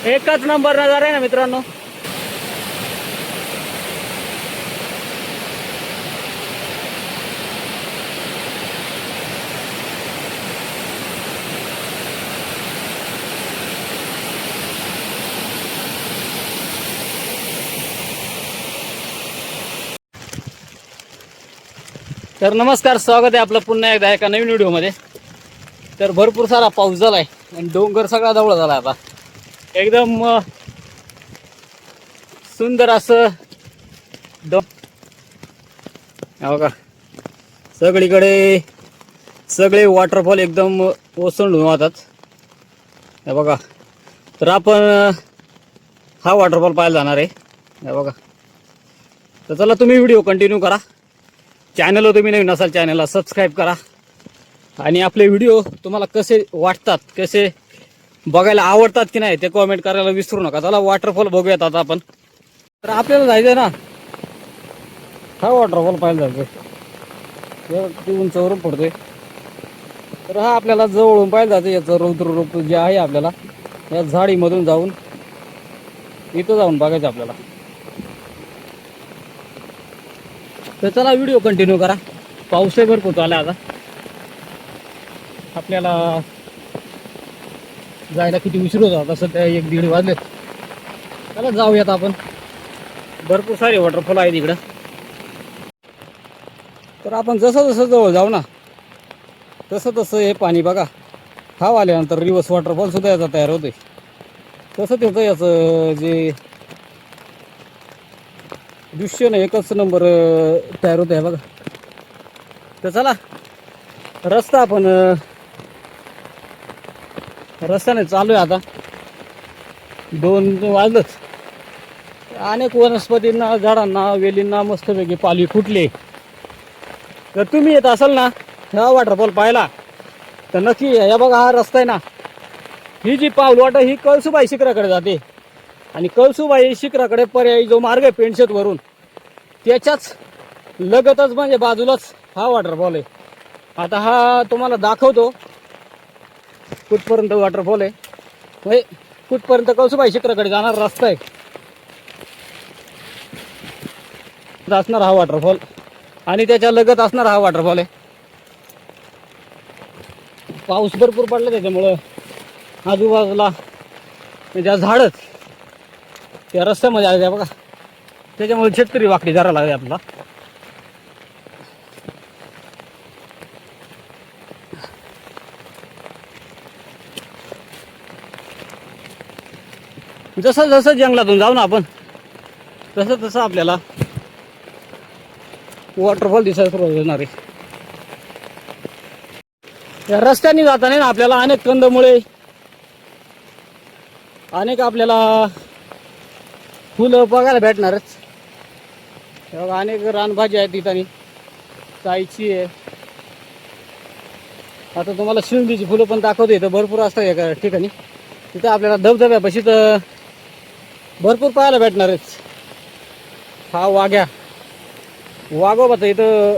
एकच नंबर नजारा आहे ना मित्रांनो. तर नमस्कार, स्वागत आहे आपलं पुन्हा एकदा एका नवीन व्हिडिओमध्ये. तर भरपूर सारा पाऊस झालाय आणि डोंगर सगळा जवळ झाला आता. एकदम सुंदर असं बघा, सगळीकडे सगळे वॉटरफॉल एकदम ओसंडून वाहतात. हे बघा, तर आपण हा वॉटरफॉल पाहायला जाणार आहे. हे बघा, तर चला तुम्ही व्हिडिओ कंटिन्यू करा. चॅनलवर तुम्ही नवीन असाल चॅनलला सबस्क्राईब करा आणि आपले व्हिडिओ तुम्हाला कसे वाटतात, कसे बघायला आवडतात की नाही ते कॉमेंट करायला विसरू नका. चला वॉटरफॉल बघूयात आता आपण. तर आपल्याला जायचंय ना हा वॉटरफॉल पाहायला जायचंय. किती उंचावरून पडतोय. तर हा आपल्याला जवळून पाहायला जायचं. याचं रौद्र जे आहे आपल्याला या झाडीमधून जाऊन इथं जाऊन बघायचं आपल्याला. तर चला व्हिडिओ कंटिन्यू करा. पाऊसही भरपूर आला आता. आपल्याला जायला किती उशीर होता आता, सध्या 1-1:30 वाजलेत. चला जाऊयात आपण. भरपूर सारे वॉटरफॉल आहेत इकडं. तर आपण जसं जसं जवळ जाऊ ना तसं तसं हे पाणी बघा, हा आल्यानंतर रिव्हर्स वॉटरफॉल सुद्धा याचा तयार होतोय. तसं त्याचं याचं जे दृश्य ना एकच नंबर तयार होत आहे बघा. तर चला रस्ता आपण रस्त्याने चालू आहे आता. 2 वाजलंच. अनेक वनस्पतींना, झाडांना, वेलींना मस्तपैकी पालवी फुटली. जर तुम्ही येत असाल ना हा वॉटरफॉल पाहायला तर नक्की या. बघा हा रस्ता आहे ना, ही जी पाऊलवाट ही कळसुबाई शिखराकडे जाते आणि कळसुबाई शिखराकडे पर्यायी जो मार्ग आहे पेणशेतवरून त्याच्याच लगतच म्हणजे बाजूलाच हा वॉटरफॉल आहे. आता हा तुम्हाला दाखवतो कुठपर्यंत वॉटरफॉल आहे, म्हणजे कुठपर्यंत कळसुबाई शिखराकडे जाणार रस्ता आहे असणार हा वॉटरफॉल आणि त्याच्या लगत असणार हा वॉटरफॉल आहे. पाऊस भरपूर पडला त्याच्यामुळं आजूबाजूला ज्या झाडच त्या रस्त्यामध्ये आले बघा, त्याच्यामुळे शेतकरी वाकडी जरा लागली आपला. जसं जसं जंगलातून जाऊ ना आपण तसं तसं आपल्याला वॉटरफॉल दिसायला सुरुवात होणार आहे. या रस्त्याने जाताना ना आपल्याला अनेक कंदमुळे, अनेक आपल्याला फुलं बघायला भेटणारच. अनेक रानभाजी आहेत ठिकाणी, चायची आहे. आता तुम्हाला शिवंडीची फुलं पण दाखवते. इथं भरपूर असतात एका ठिकाणी. तिथं आपल्याला धबधब्यापाशी तर भरपूर पाहायला भेटणारच. हा वाघोबाचं इथं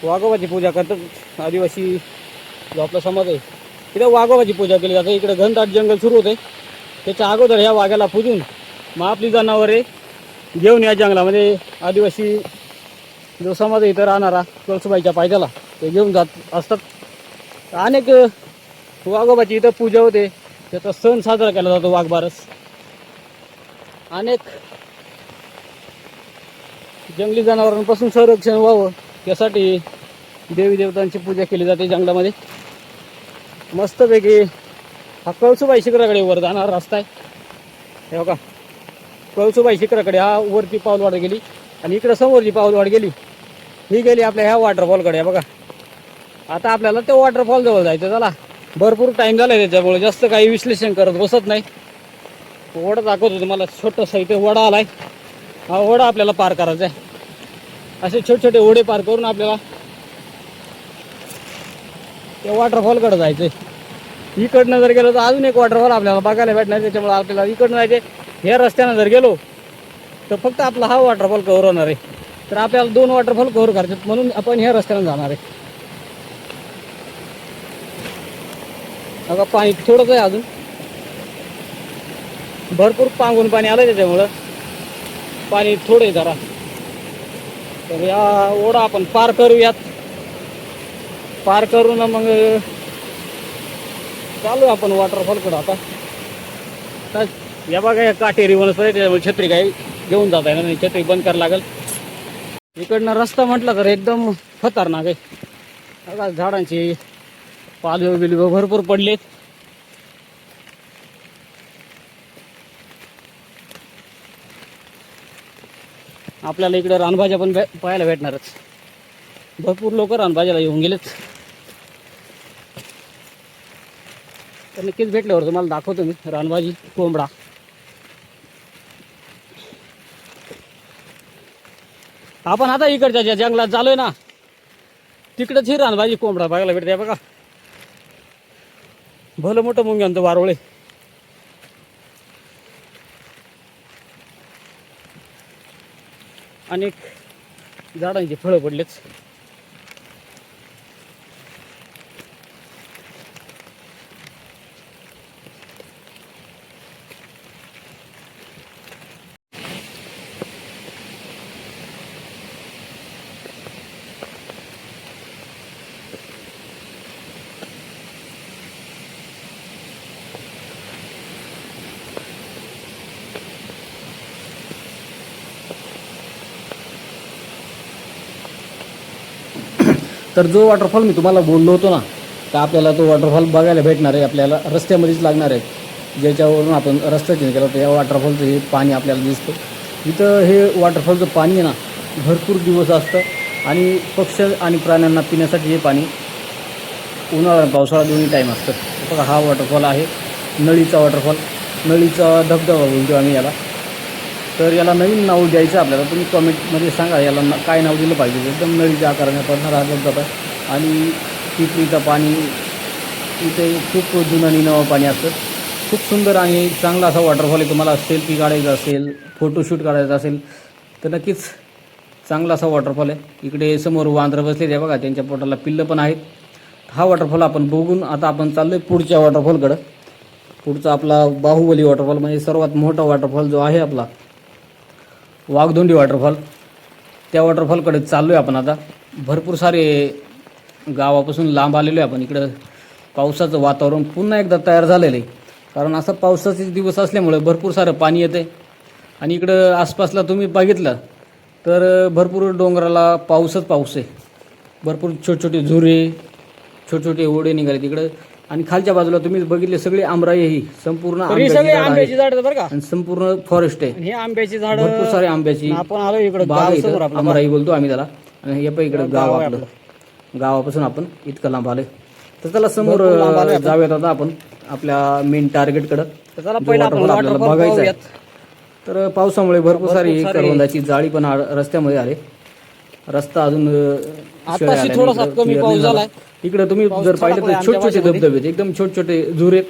वाघोबाची पूजा करतात आदिवासी जो आपला समाज आहे. तिथं वाघोबाची पूजा केली जाते. इकडे घनदाट जंगल सुरू होते. त्याच्या अगोदर ह्या वाघ्याला पूजून मग आपली जनावरे घेऊन या जंगलामध्ये आदिवासी जो समाज आहे इथं राहणारा कळसुबाईच्या पायथ्याला ते घेऊन जात असतात. अनेक वाघोबाची इथं पूजा होते. त्याचा सण साजरा केला जातो वाघबारस. अनेक जंगली जनावरांपासून संरक्षण व्हावं यासाठी देवी देवतांची पूजा केली जाते जंगलामध्ये. मस्तपैकी हा कळसुबाई शिखराकडे वर जाणारा रस्ता आहे. हे बघा, कळसुबाई शिखराकडे हा वरती पाऊलवाट गेली आणि इकडं समोरची पाऊलवाट गेली, ही गेली आपल्या ह्या वॉटरफॉलकडे. बघा, आता आपल्याला ते वॉटरफॉल जवळ जायचं. चला, भरपूर टाईम झाला आहे त्याच्यामुळे जास्त काही विश्लेषण करत बसत नाही. वडा दाखवतो तुम्हाला. छोटंसं इथे वडा आलाय. हा वडा आपल्याला पार करायचा आहे. असे छोटे छोटे ओढे पार करून आपल्याला त्या वॉटरफॉलकडे जायचंय. इकडनं जर गेलो तर अजून एक वॉटरफॉल आपल्याला बघायला भेटणार. त्याच्यामुळे आपल्याला इकडनं जायचे. ह्या रस्त्यानं जर गेलो तर फक्त आपला हा वॉटरफॉल कव्हर होणार आहे. तर आपल्याला 2 वॉटरफॉल कव्हर करायचे म्हणून आपण ह्या रस्त्यानं जाणार आहे. बघा, पाणी थोडंच आहे अजून. भरपूर पांगून पाणी आलं त्याच्यामुळं पाणी थोडं आहे जरा. तर या ओढा आपण पार करूयात. पार करून मग चालू आपण वॉटरफॉलकडं आता. तर या बघा या काटेरी वनस्पती त्याच्यामुळे छत्री काही घेऊन जाता येणार नाही, छत्री बंद करायला लागेल. इकडनं रस्ता म्हटलं तर एकदम खतरनाक आहे. बघा झाडांची पालवी बिलवे भरपूर पडलेत. आपल्याला इकडे रानभाज्या पण पाहायला भेटणारच. भरपूर लोक रानभाज्याला येऊन गेलेत. तर नक्कीच भेटल्यावर तुम्हाला दाखवतो मी रानभाजी कोंबडा. आपण आता इकडच्या ज्या जंगलात चालूय ना तिकडंच ही रानभाजी कोंबडा बघायला भेटते. बघा भलं मोठं मुंग्यांचं वारोळे. अनेक झाडांची फळं पडलेच. तर जो वॉटरफॉल मी तुम्हाला बोललो होतो ना, तर आपल्याला तो वॉटरफॉल बघायला भेटणार आहे. आपल्याला रस्त्यामध्येच लागणार आहे. ज्याच्यावरून आपण रस्ता चेंज केला तर या वॉटरफॉलचं हे पाणी आपल्याला दिसतं. इथं हे वॉटरफॉलचं पाणी आहे ना भरपूर दिवस असतं आणि पक्ष आणि प्राण्यांना पिण्यासाठी हे पाणी उन्हाळा पावसाळा दोन्ही टाईम असतं. बघा हा वॉटरफॉल आहे नळीचा वॉटरफॉल. नळीचा धबधबा बोलतो आम्ही याला. तर याला नवीन नाव द्यायचं आपल्याला. तुम्ही कमेंटमध्ये सांगा याला काय नाव दिलं पाहिजे. एकदम नळीच्या आकाराने पडणारा हा धबधबा आणि पिपरीचं पाणी इथे खूप जुनं आणि नवं पाणी असतं. खूप सुंदर आणि चांगला असा वॉटरफॉल आहे. तुम्हाला सेल्फी काढायचा असेल, फोटोशूट करायचा असेल तर नक्कीच चांगला असा वॉटरफॉल आहे. इकडे समोर वांद्रं बसले ते बघा, त्यांच्या पोटाला पिल्लं पण आहेत. हा वॉटरफॉल आपण बघून आता आपण चाललो आहे पुढच्या वॉटरफॉलकडं. पुढचा आपला बाहुबली वॉटरफॉल म्हणजे सर्वात मोठा वॉटरफॉल जो आहे आपला वाघधोंडी वॉटरफॉल, त्या वॉटरफॉलकडे चाललो आहे आपण आता. भरपूर सारे गावापासून लांब आलेलो आहे आपण. इकडं पावसाचं वातावरण पुन्हा एकदा तयार झालेलं आहे. कारण असं पावसाचे दिवस असल्यामुळे भरपूर सारं पाणी येते आणि इकडं आसपासला तुम्ही बघितलं तर भरपूर डोंगराला पाऊसच पाऊस आहे. भरपूर छोटे छोटे झुरे, छोटे छोटे ओढे निघाले तिकडं. आणि खालच्या बाजूला तुम्ही बघितले सगळे आमराई, ही संपूर्ण आंब्याची झाड बरं का, आणि संपूर्ण फॉरेस्ट आहे. हे आंब्याची झाड भरपूर सारे आंब्याची. आपण आलो इकडे आमराई बोलतो आम्ही त्याला. आणि हे पण इकडे गाव आपलं, गावापासून आपण इतकं लांब आलोय. तर त्याला समोर जाऊयात आता आपण आपल्या मेन टार्गेटकडं. आपल्याला बघायचं आहे. तर पावसामुळे भरपूर सारी करवंदाची जाळी पण रस्त्यामध्ये आले. रस्ता अजून थोडासा कमी पाऊस झालाय. इकडे तुम्ही जर पाहिलं तर छोटे छोटे धबधबे, एकदम छोटे छोटे झुरे,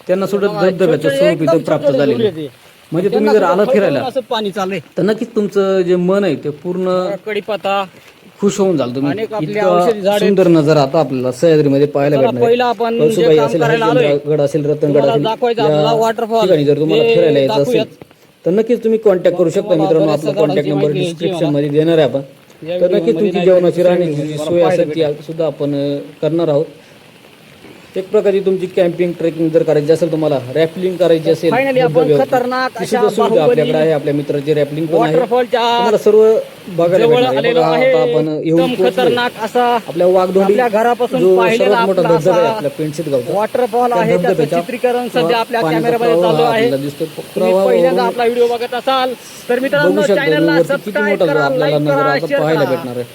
त्यांना सुद्धा धबधब्याचं स्वरूप इथं प्राप्त झालेले. म्हणजे तुम्ही जर आलात फिरायला पाणी चाललंय तर नक्कीच तुमचं जे मन आहे ते पूर्ण कडीपत्ता खुश होऊन जाल. तुम्ही इतका सुंदर नजारा आता आपल्याला सह्याद्रीमध्ये पाहायला भेटणार. पहिला आपण गड असेल, रतनगड असेल, ठिकाणी जर तुम्हाला फिरायला यायचं असेल तर नक्कीच तुम्ही कॉन्टॅक्ट करू शकता मित्रांनो. आपला कॉन्टॅक्ट नंबर डिस्क्रिप्शन मध्ये देणार आहे आपण. तर नक्कीच तुमची जेवणाची राहण्याची सोय असेल ती सुद्धा आपण करणार आहोत. एक प्रकारची तुमची कॅम्पिंग ट्रेकिंग जर करायची असेल, तुम्हाला रॅपलिंग करायची असेल, खतरनाक अशा सुविधा आपल्याकडे आहे. आपल्या मित्राची रॅपलिंग पण आहे. तुम्हाला सर्व बघायला भेटणार. आपण येऊन खतरनाक असा आपल्या वाघधोंडी घरापासून सर्वात मोठा धबधबा आहे आपल्या पेंडसेत गावचा वॉटरफॉल आहे. त्याचं चित्रीकरण सध्या आपल्या कॅमेऱ्यामध्ये चालू आहे. पहिल्यांदा आपला व्हिडिओ बघत असाल तर मित्रांनो चॅनलला सबस्क्राइब करा, लाईक करा, शेअर पाहायला भेटणार आहे.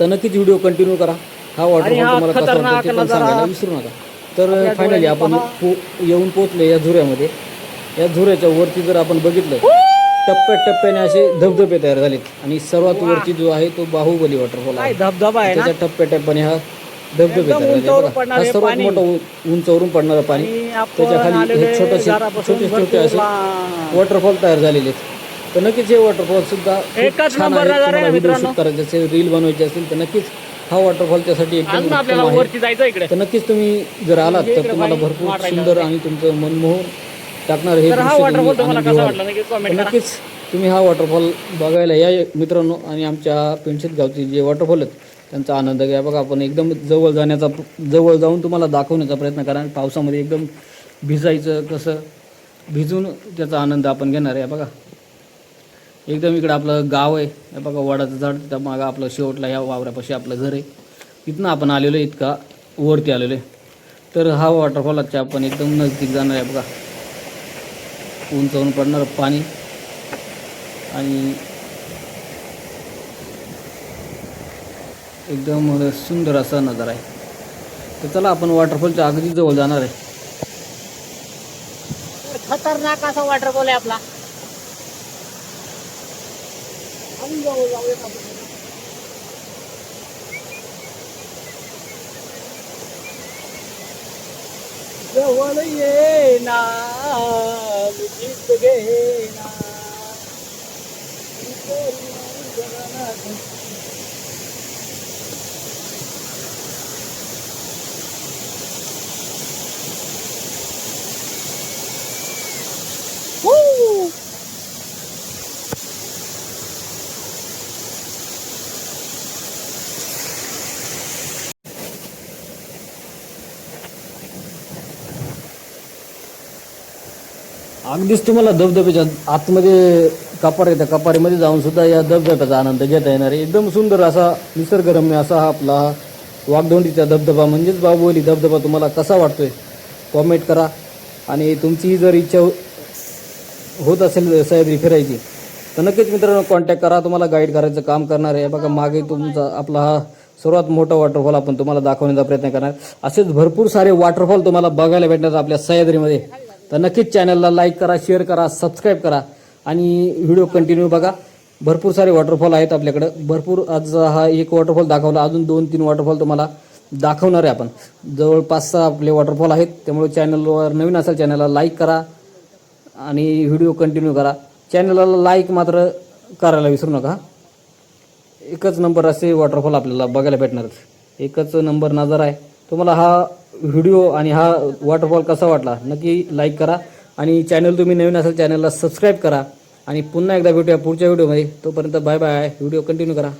तर नक्कीच व्हिडिओ कंटिन्यू करा. हा वॉटरफॉल तुम्हाला कसा वाटतो ते पण सांगायला विसरू नका. तर फायनली आपण येऊन पोहोचले या झुऱ्यामध्ये. या झुऱ्याच्या वरती जर आपण बघितलं टप्प्याटप्प्याने असे धबधबे तयार झालेत. आणि सर्वात वरती जो आहे तो बाहुबली वॉटरफॉल आहे. धबधबा आहे. त्याच्या टप्प्याटप्प्याने हा धबधबे तयार झाले. हा सर्वात मोठा उंचावरून पडणारं पाणी. त्याच्या खाली हे छोटे छोटे असे वॉटरफॉल तयार झालेले आहेत. तर नक्कीच हे वॉटरफॉल सुद्धा छान आहे. व्हिडिओ शूट करायचे असेल, रील बनवायची असेल तर नक्कीच हा वॉटरफॉल त्यासाठी एकदम आपल्याला वरती जायचं इकडे. तर नक्कीच तुम्ही जर आलात तर तुम्हाला भरपूर सुंदर आणि तुमचं मनमोहन टाकणार हे तर हा दृश्य वॉटरफॉल तुम्ही तुम्हाला आनंदी कसा व्हाल. वाटला नक्की तर कॉमेंट करा. नक्कीच तुम्ही हा वॉटरफॉल बघायला या मित्रांनो, आणि आमच्या पेंडशेत गावचे जे वॉटरफॉल आहेत त्यांचा आनंद घ्या. बघा आपण एकदम जवळ जाऊन तुम्हाला दाखवण्याचा प्रयत्न करा. पावसामध्ये एकदम भिजायचं कसं, भिजून त्याचा आनंद आपण घेणार आहे. बघा एकदम इकडं आपलं गाव आहे. हे बघा वडाचं झाड, त्या मागं आपलं शेवटला या वावरापाशी आपलं घर आहे. तिथनं आपण आलेलो आहे, इतका वरती आलेलो आहे. तर हा वॉटरफॉलच्या आपण एकदम नजदीक जाणार आहे. बघा उंचावून पडणार पाणी आणि एकदम सुंदर असा नजारा आहे. तर चला आपण वॉटरफॉलच्या अगदी जवळ जाणार आहे. खतरनाक असा वॉटरफॉल आहे आपला. जवळ ये ना गीत घे ना. अगदीच तुम्हाला धबधब्याच्या आतमध्ये कपार आहे, त्या कपारीमध्ये जाऊन सुद्धा या धबधब्याचा आनंद घेता येणार आहे. एकदम सुंदर असा निसर्गरम्य असा हा आपला वाघदोंडीचा धबधबा म्हणजेच बाहुबली धबधबा तुम्हाला कसा वाटतोय कॉमेंट करा. आणि तुमची जर इच्छा होत असेल सह्याद्री फिरायची तर नक्कीच मित्रांनो कॉन्टॅक्ट करा. तुम्हाला गाईड करायचं काम करणार आहे. बघा मागे तुमचा आपला हा सर्वात मोठा वॉटरफॉल आपण तुम्हाला दाखवण्याचा प्रयत्न करणार. असेच भरपूर सारे वॉटरफॉल तुम्हाला बघायला भेटणार आपल्या सह्याद्रीमध्ये. तर नक्कीच चॅनलला लाईक करा, शेअर करा, सबस्क्राईब करा आणि व्हिडिओ कंटिन्यू बघा. भरपूर सारे वॉटरफॉल आहेत आपल्याकडं. भरपूर आज हा एक वॉटरफॉल दाखवला, अजून 2-3 वॉटरफॉल तुम्हाला दाखवणार आहे आपण. जवळपास 6 आपले वॉटरफॉल आहेत. त्यामुळे चॅनलवर नवीन असेल चॅनलला लाईक करा आणि व्हिडिओ कंटिन्यू करा. चॅनलला लाईक मात्र करायला विसरू नका. एकच नंबर असे वॉटरफॉल आपल्याला बघायला भेटणार. एकच नंबर नजारा आहे. तुम्हाला हा व्हिडिओ आणि हा वॉटरफॉल कसा वाटला नक्की लाईक करा आणि चॅनल तुम्ही नवीन असेल चॅनलला सबस्क्राईब करा. आणि पुन्हा एकदा भेटूया पुढच्या व्हिडिओमध्ये. तोपर्यंत बाय बाय. व्हिडिओ कंटिन्यू करा.